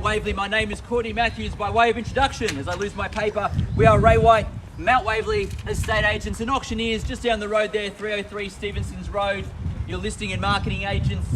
Waverley. My name is Courtney Matthews. By way of introduction, as I lose my paper, we are Ray White, Mount Waverley estate agents and auctioneers just down the road there, 303 Stevenson's Road. Your listing and marketing agents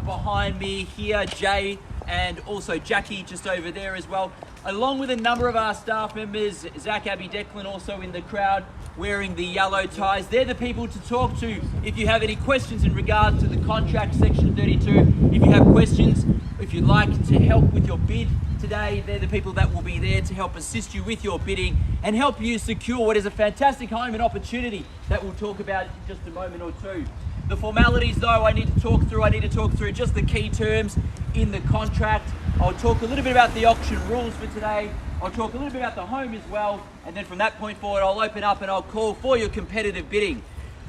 behind me here, Jay and also Jacky just over there as well, along with a number of our staff members, Zach, Abby, Declan also in the crowd wearing the yellow ties. They're the people to talk to if you have any questions in regards to the contract section 32. If you have questions, if you'd like to help with your bid today, they're the people that will be there to help assist you with your bidding and help you secure what is a fantastic home and opportunity that we'll talk about in just a moment or two. The formalities though, I need to talk through just the key terms in the contract. I'll talk a little bit about the auction rules for today. I'll talk a little bit about the home as well, and then from that point forward I'll open up and I'll call for your competitive bidding.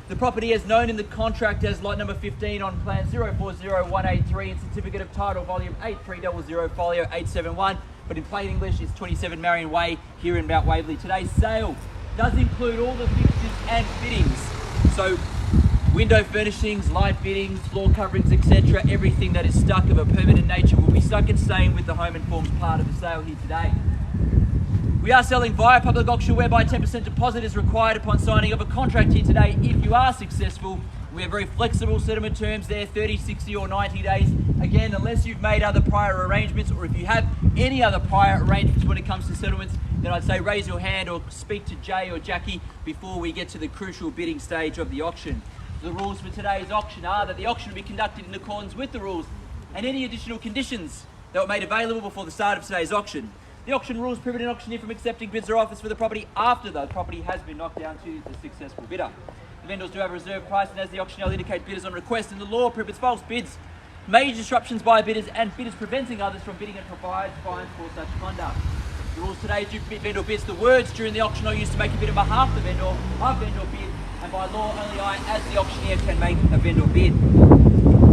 The property is known in the contract as lot number 15 on plan 040183 and certificate of title volume 8300 folio 871, but in plain English it's 27 Marianne Way here in Mount Waverley. Today's sale does include all the fixtures and fittings, so window furnishings, light fittings, floor coverings, etc. Everything that is stuck of a permanent nature will be stuck and staying with the home and forms part of the sale here today. We are selling via public auction whereby 10% deposit is required upon signing of a contract here today. If you are successful, we have very flexible settlement terms there, 30, 60 or 90 days. Again, unless you've made other prior arrangements or if you have any other prior arrangements when it comes to settlements, then I'd say raise your hand or speak to Jay or Jacky before we get to the crucial bidding stage of the auction. The rules for today's auction are that the auction will be conducted in accordance with the rules and any additional conditions that were made available before the start of today's auction. The auction rules prohibit an auctioneer from accepting bids or offers for the property after the property has been knocked down to the successful bidder. The vendors do have a reserve price, and as the auctioneer will indicate bidders on request, and the law prohibits false bids, major disruptions by bidders, and bidders preventing others from bidding and provides fines for such conduct. The rules today do vendor bids. The words during the auction are used to make a bid on behalf of the vendor, a vendor bid, and by law only I, as the auctioneer, can make a vendor bid.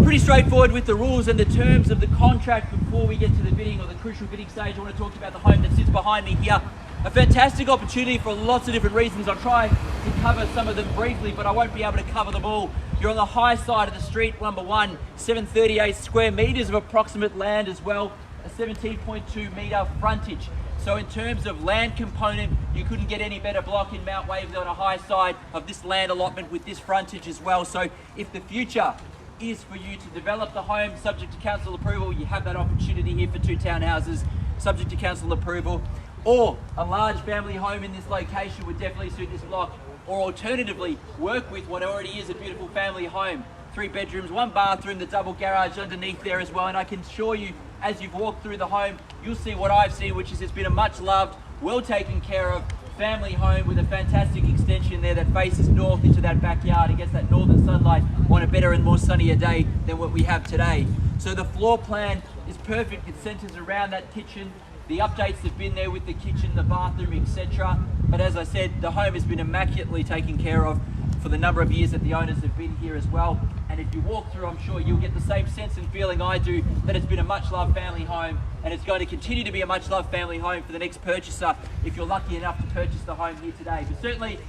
Pretty straightforward with the rules and the terms of the contract. Before we get to the bidding or the crucial bidding stage, I want to talk about the home that sits behind me here. A fantastic opportunity for lots of different reasons. I'll try to cover some of them briefly, but I won't be able to cover them all. You're on the high side of the street, number one, 738 square metres of approximate land as well, a 17.2 metre frontage. So in terms of land component, you couldn't get any better block in Mount Waverley on a high side of this land allotment with this frontage as well. So if the future is for you to develop the home subject to council approval, you have that opportunity here for two townhouses subject to council approval, or a large family home in this location would definitely suit this block, or alternatively work with what already is a beautiful family home, 3 bedrooms, 1 bathroom, the double garage underneath there as well. And I can assure you, as you've walked through the home, you'll see what I've seen, which is it's been a much loved, well taken care of family home with a fantastic extension there that faces north into that backyard and gets that northern sunlight on a better and more sunnier day than what we have today. So the floor plan is perfect. It centers around that kitchen. The updates have been there with the kitchen, the bathroom, etc. But as I said, the home has been immaculately taken care of for the number of years that the owners have been here as well. And if you walk through, I'm sure you'll get the same sense and feeling I do that it's been a much loved family home, and it's going to continue to be a much loved family home for the next purchaser if you're lucky enough to purchase the home here today. But certainly,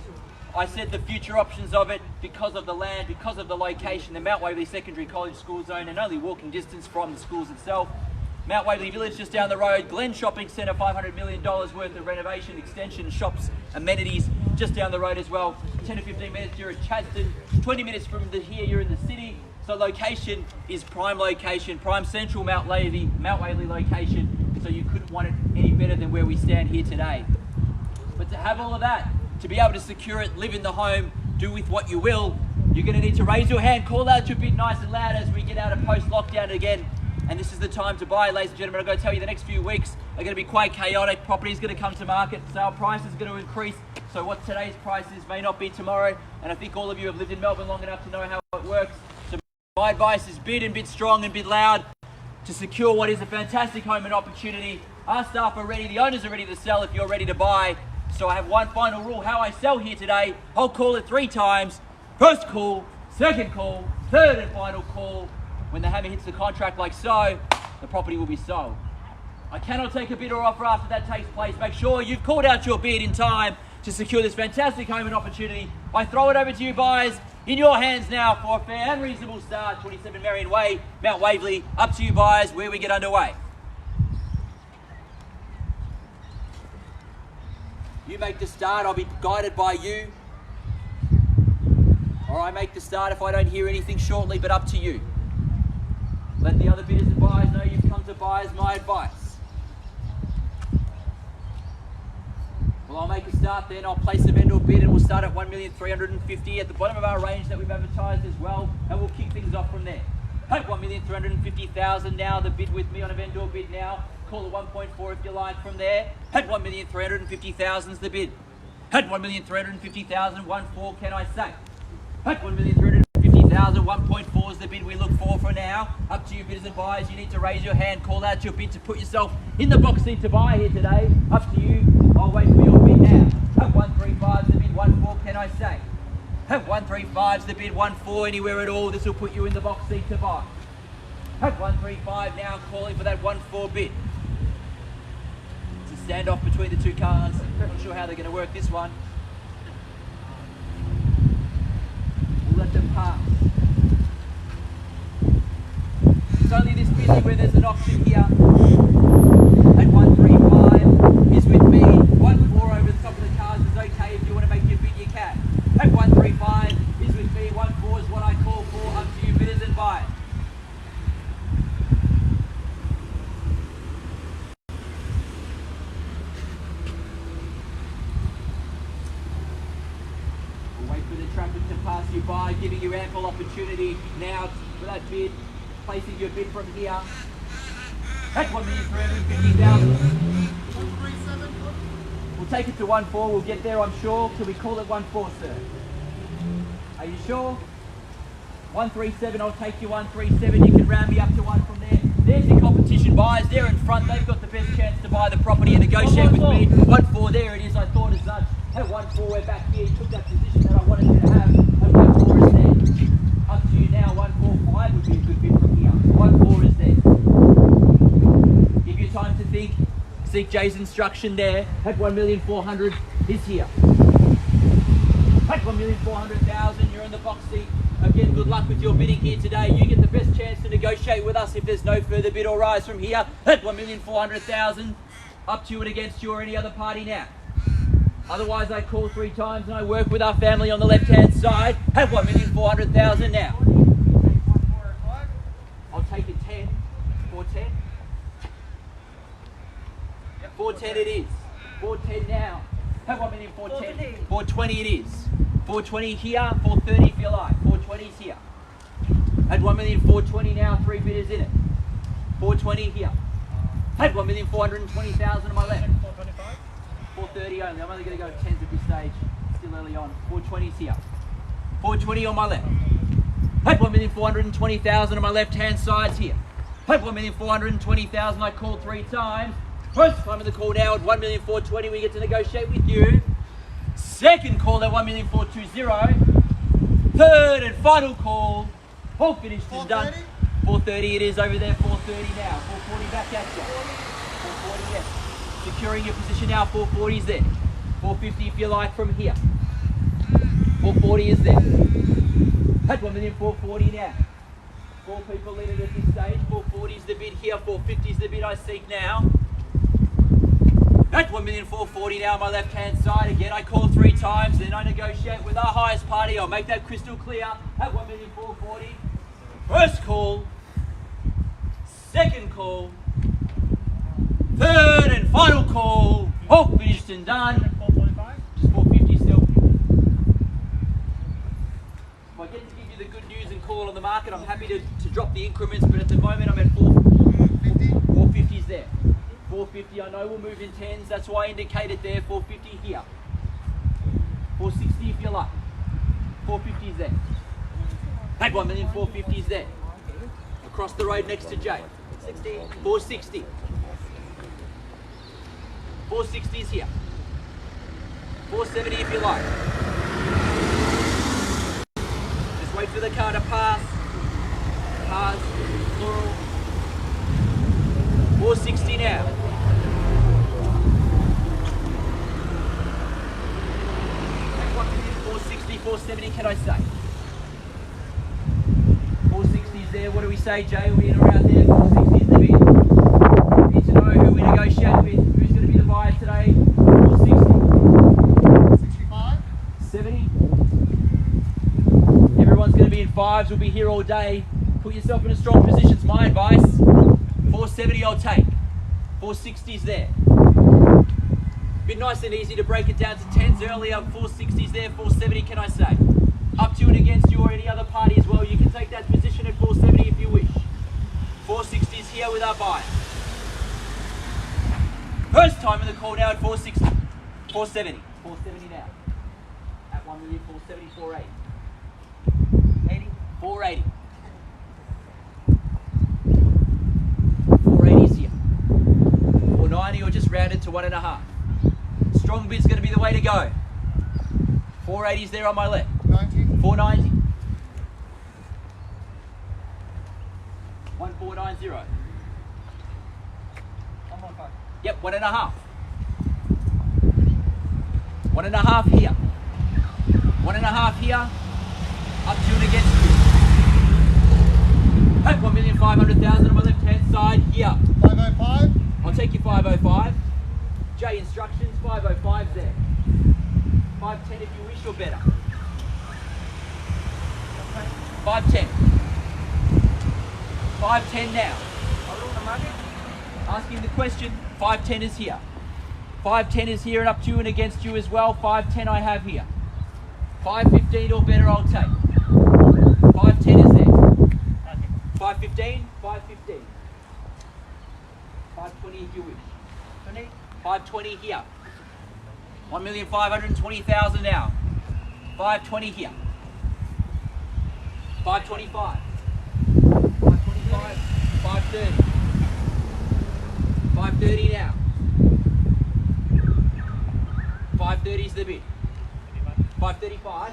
I said the future options of it because of the land, because of the location, the Mount Waverley Secondary College School Zone, and only walking distance from the schools itself. Mount Waverley Village just down the road, Glen Shopping Centre, $500 million worth of renovation, extension, shops, amenities just down the road as well. 10 to 15 minutes you're at Chadstone, 20 minutes from here you're in the city. So location is prime location, prime central Mount Waverley location. So you couldn't want it any better than where we stand here today. But to have all of that, to be able to secure it, live in the home, do with what you will, you're going to need to raise your hand, call out your bid nice and loud as we get out of post-lockdown again. And this is the time to buy, ladies and gentlemen. I'm going to tell you the next few weeks are going to be quite chaotic. Property is going to come to market, sale price is going to increase. So what today's price is may not be tomorrow. And I think all of you have lived in Melbourne long enough to know how it works. So my advice is bid and bid strong and bid loud to secure what is a fantastic home and opportunity. Our staff are ready, the owners are ready to sell if you're ready to buy. So I have one final rule, how I sell here today. I'll call it 3 times. First call, second call, third and final call. When the hammer hits the contract like so, the property will be sold. I cannot take a bid or offer after that takes place. Make sure you've called out your bid in time to secure this fantastic home and opportunity. I throw it over to you buyers. In your hands now for a fair and reasonable start. 27 Marianne Way, Mount Waverley. Up to you buyers where we get underway. You make the start, I'll be guided by you. Or I make the start if I don't hear anything shortly, but up to you. Let the other bidders and buyers know you've come to buy as my advice. Well, I'll make a start then. I'll place a vendor bid and we'll start at 1,350,000 at the bottom of our range that we've advertised as well, and we'll kick things off from there. At 1,350,000 now, the bid with me on a vendor bid now. Call it 1.4 if you like from there. At 1,350,000 is the bid. At 1,350,000, 1.4 can I say? At 1,350,000, 1.4 is the bid we look for now. Up to you bidders and buyers, you need to raise your hand, call out your bid to put yourself in the box seat to buy here today. Up to you, I'll wait for your bid now. At 135 is the bid, 1.4 can I say? At 135 is the bid, 1.4 anywhere at all, this will put you in the box seat to buy. At 135 now, calling for that 1.4 bid. It's a standoff between the two cars. Not sure how they're going to work this one. We'll let them pass. It's only this busy where there's an auction here. At 135 is with me. 1.4 over the top of the cars is okay. If you want to make your bid, you can. At 135 is with me. 1.4 is what I call for. Up to you bidders and buyers. Traffic to pass you by, giving you ample opportunity now for that bid, placing your bid from here at 1,350,000. We'll take it to 1.4, we'll get there I'm sure. Can we call it 1.4, sir? Are you sure? 137, I'll take you 137, you can round me up to one from there. There's the competition buyers, they're in front, they've got the best chance to buy the property and negotiate with me. 1.4, there it is, I thought as such. At 1.4, we're back here, he took that position that I wanted you to have. At 1.4 is there. Up to you now, 1.45 would be a good bid from here. 1.4 is there. Give you time to think, seek Jay's instruction there. At 1,400,000 is here. At 1,400,000, you're in the box seat. Again, good luck with your bidding here today. You get the best chance to negotiate with us if there's no further bid or rise from here. At 1,400,000, up to you and against you or any other party now. Otherwise, I call 3 times and I work with our family on the left-hand side. At 1,400,000 now. I'll take it 10. 410. 410 it is. 410 now. At 1,410,000. 420 it is. 420 here. 430 if you like. 420 is here. At 1,420,000 now. 3 bidders in it. 420 here. At 1,420,000 on my left. 430 only. I'm only going to go 10s at this stage. Still early on. 420's here. 420 on my left. At 1,420,000 on my left-hand side's here. At 1,420,000 I called 3 times. First time of the call now at 1,420,000 we get to negotiate with you. Second call at 1,420,000. Third and final call. All finished and done. 430 it is over there. 430 now. 440 back at you. 440 yes. Securing your position now, 440 is there. 450 if you like from here. 440 is there. At 1,440,000 now. 4 people in it at this stage. 440 is the bid here, 450 is the bid I seek now. At 1,440,000 now on my left hand side. Again, I call 3 times, then I negotiate with our highest party. I'll make that crystal clear. At 1,440,000. First call. Second call. Third and final call. All finished and done. just 450 still. If I get to give you the good news and call on the market, I'm happy to drop the increments, but at the moment I'm at 450's there. 450, I know we'll move in 10s, that's why I indicated there. 450 here. 460 if you like. 450's there. At 1,450,000's there. Across the road next to Jay. 460. 460's here. 470 if you like. Just wait for the car to pass. Cars, plural. 460 now. Take 460, 470 can I say? 460's there. What do we say, Jay? Are we in around there? 460's the bid. We need to know who we negotiate with. Who's going to be the buyer today? 460. 465s will be here all day. Put yourself in a strong position, it's my advice. 470 I'll take. 460s there. Bit nice and easy to break it down to 10s earlier. 460s there, 470 can I say. Up to and against you or any other party as well. You can take that position at 470 if you wish. 460s here with our buy. First time in the call now at 460. 470. 470 now. At 1,470,480. 480. 480's here. 490 or just rounded to 1.5. Strong bid's going to be the way to go. 480's there on my left. 490. 1490. Yep, 1.5. 1.5 here. 1.5 here. Up to and against you. At 1,500,000 on my left hand side here. 505. I'll take you 505. J instructions, 505's there. 510 if you wish or better. 510. 510 now. Asking the question, 510 is here. 510 is here and up to and against you as well. 510 I have here. 515 or better I'll take. 510 is there. 515, 515. 520 if you wish. 520 here. 1,520,000 now. 520 here. 525. 525. 530. 530 now. 530 is the bid. 535.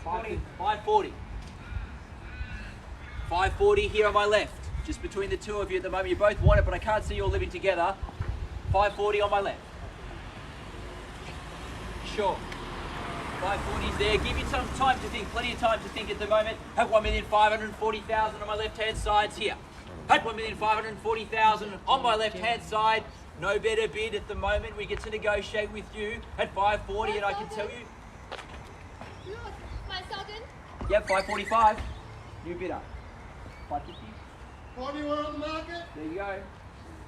540. 540 here on my left. Just between the two of you at the moment. You both want it, but I can't see you all living together. 540 on my left. Sure. 540's there. Give you some time to think. Plenty of time to think at the moment. Have 1,540,000 on my left-hand sides here. At 1,540,000 on my left-hand side. No better bid at the moment. We get to negotiate with you at 540, and I can tell you. Yep, 545. New bidder. 550. 41 on the market. There you go.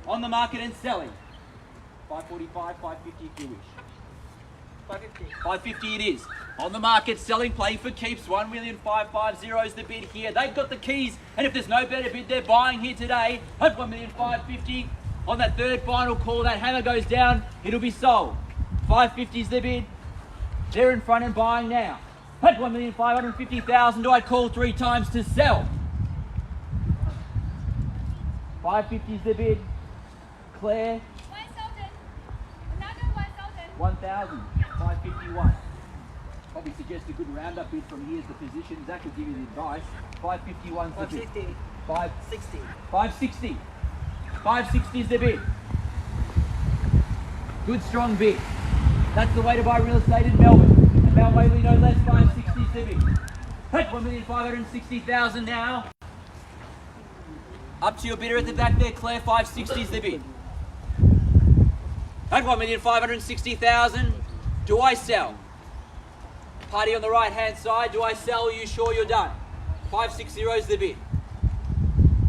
On the market and selling. 545, 550 if you wish. 550. 550 it is. On the market, selling, playing for keeps. 1,550,000 is the bid here. They've got the keys, and if there's no better bid, they're buying here today. At 1,550,000. On that third final call, that hammer goes down, it'll be sold. 550 is the bid. They're in front and buying now. At 1,550,000, do I call 3 times to sell? 550 is the bid. Claire. 1,000. 551. Probably suggest a good roundup bid from here as the position. Zach will give you the advice. 551 is the bid. 560. 560. 560 is the bid. Good strong bid. That's the way to buy real estate in Melbourne. And Mount Waverley no less. 560 is the bid. At 1,560,000 now. Up to your bidder at the back there, Claire. 560 is the bid. At 1,560,000, do I sell? Party on the right hand side, do I sell? Are you sure you're done? 560 is the bid.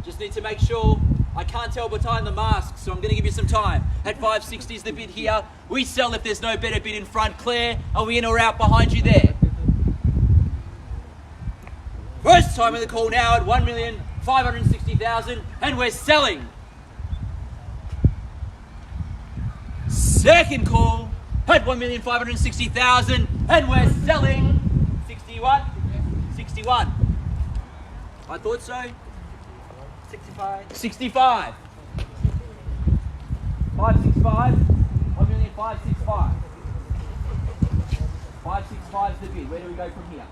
Just need to make sure. I can't tell behind the mask, so I'm going to give you some time. At 560 is the bid here. We sell if there's no better bid in front. Claire, are we in or out behind you there? First time in the call now at 1,560,000, and we're selling. Second call at 1,560,000, and we're selling. 61. 61. I thought so. 65. 65. 565. 1,565. 565 is the bid. Where do we go from here?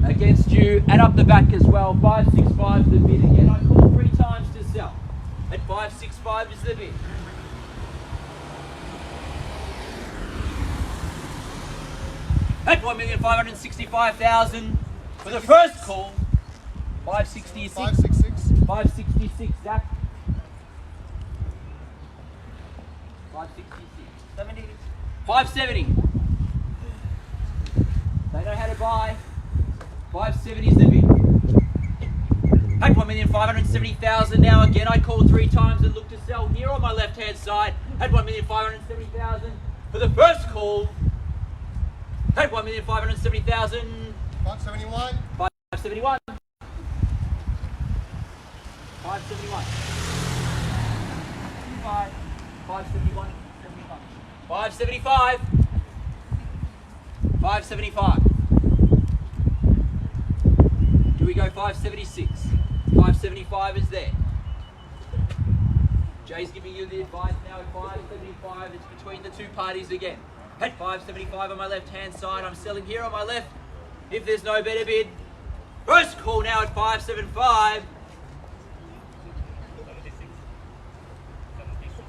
Against you and up the back as well. 565 is the bid again. I call 3 times to sell. At 565 is the bid. At 1,565,000 for the first call. 566. 566. 566, Zach. 566. 70. 570. They know how to buy. 570 is the bid. At 1,570,000 now. Again, I called 3 times and look to sell here on my left-hand side at 1,570,000 for the first call. At 1,570,000. 571. 571. 571. 571. 575. 575. Do we go 576? 575 is there. Jay's giving you the advice now at 575. It's between the two parties again. At 575 on my left-hand side, I'm selling here on my left. If there's no better bid, first call now at 575.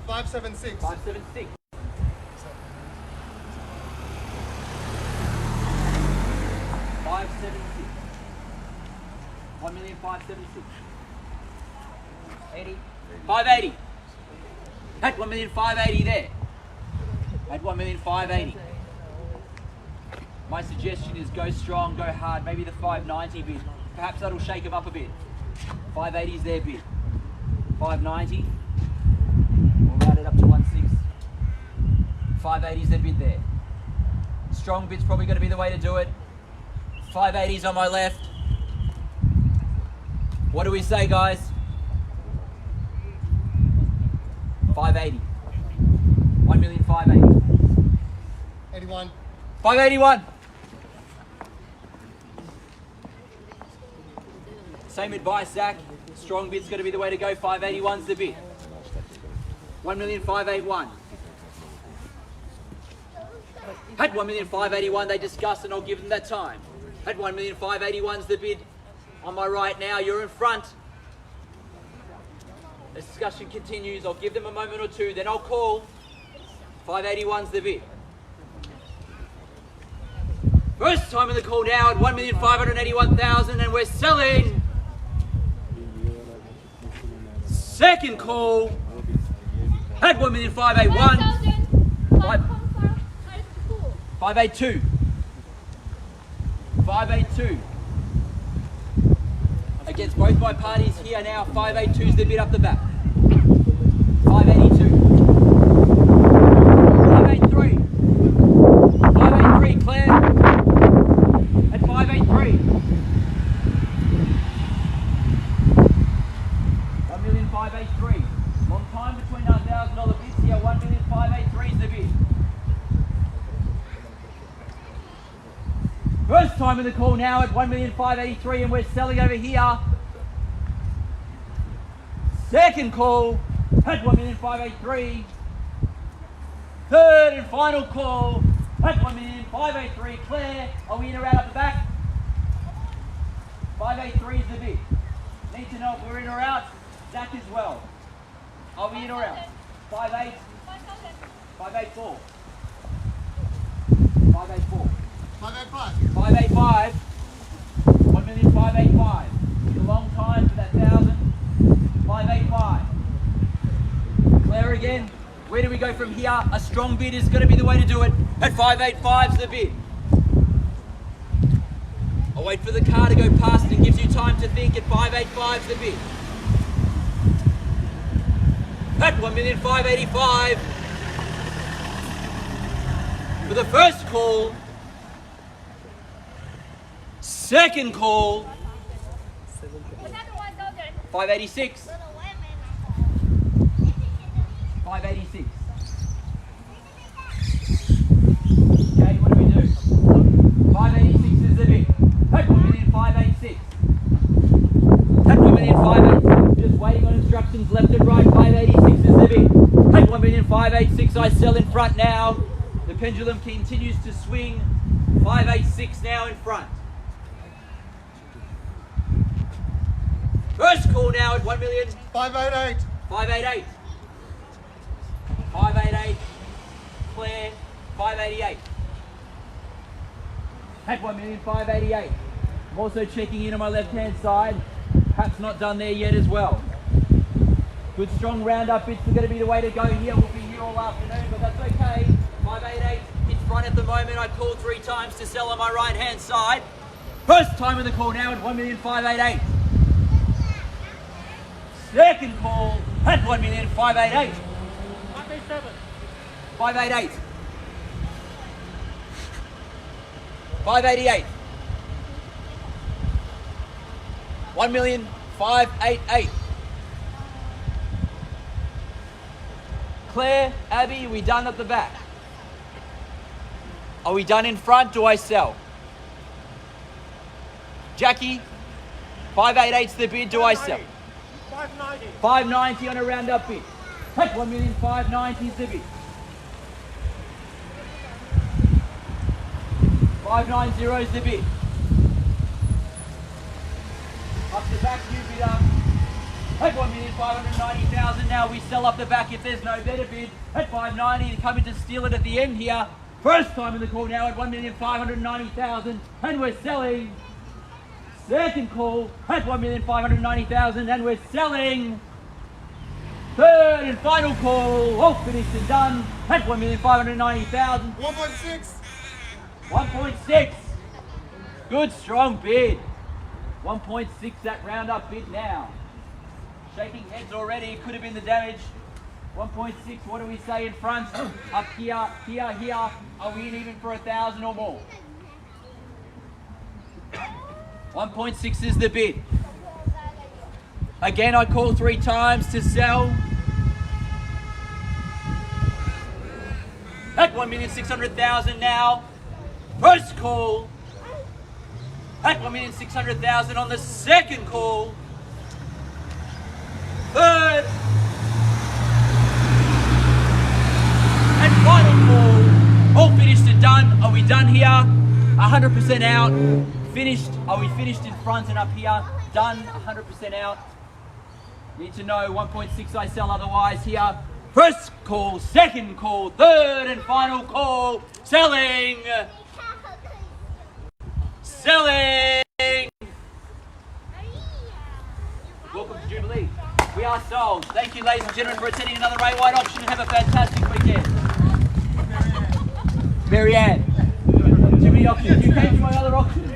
576. 576. 576. 1,576,000. 80. 580. At 1,580,000 there. At 1,580,000. My suggestion is go strong, go hard. Maybe the 590 bid. Perhaps that'll shake them up a bit. 580 is their bid. 590. We'll round it up to 16. 580 is their bid there. Strong bid's probably going to be the way to do it. 580's on my left. What do we say, guys? 580. 1,580,000. 81. 581. Same advice, Zach. Strong bid's going to be the way to go. 581's the bid. 1,581,000. At 1,581,000 they discuss, and I'll give them that time. At 1,581,000's the bid. On my right now, you're in front. The discussion continues. I'll give them a moment or two, then I'll call. 581's the bid. First time in the call now at 1,581,000, and we're selling. Second call at 1,581,000. 582. 582. Against both my parties here now, 582 is the bid up the back. 582. 583. 583, Claire. At 583. 1,583,000. Long time between our $1,000 bids here. 1,583,000 is the bid. First time in the call now at 1,583,000, and we're selling over here. Second call at 1,583,000. Third and final call at 1,583,000. Claire, are we in or out up the back? 583 is the bid. Need to know if we're in or out. Zach as well. Are we in or out? 58. 584. 584. 585. 585. 1,585,000. It's a long time for that 1,000. 585. Claire again. Where do we go from here? A strong bid is going to be the way to do it. At 585's the bid. I'll wait for the car to go past and gives you time to think. At 585's the bid. At 1,585,000. For the first call. Second call. 586. 586. Okay, what do we do? 586 is the bid. At 1,586,000. At 1,586,000. Just waiting on instructions left and right. 586 is the bid. At 1,586,000 I sell in front now. The pendulum continues to swing. 586 now in front. First call now at 1,000,000. 588. 588. 588. Claire. 588. At 1,588,000. I'm also checking in on my left-hand side. Perhaps not done there yet as well. Good strong round-up bits are going to be the way to go here. We'll be here all afternoon, but that's okay. 588. It's front at the moment. I called 3 times to sell on my right hand side. First time in the call now at 1,588,000. Second call at 1,588,000. 588. 588. 1,588,000. Claire, Abby, are we done at the back? Are we done in front? Do I sell? Jackie, 588's the bid. Do I sell? 590. 590 on a round-up bid. Take 1,590,000 is the bid. 590 is the bid. Up the back, you bidder. Take 1,590,000 now. We sell up the back if there's no better bid. At 590, to come in to steal it at the end here. First time in the call now at 1,590,000, and we're selling. Second call at 1,590,000, and we're selling. Third and final call, all finished and done at 1,590,000. 1.6. 1.6. Good strong bid. 1.6 that round up bid now. Shaking heads already, could have been the damage. 1.6, what do we say in front? Up here, here, here. Are we in even for 1,000 or more? 1.6 is the bid. Again, I call 3 times to sell. At 1,600,000 now. First call. At 1,600,000 on the second call. Third. And final call. All finished and done. Are we done here? 100% out. Finished. Are we finished in front and up here? Done. 100% out. Need to know 1.6 I sell otherwise here. First call, second call, third and final call. Selling. Selling. Welcome to Jubilee. We are sold. Thank you, ladies and gentlemen, for attending another Ray White auction. Have a fantastic weekend. Marianne. Jubilee auction. You came to my other auction.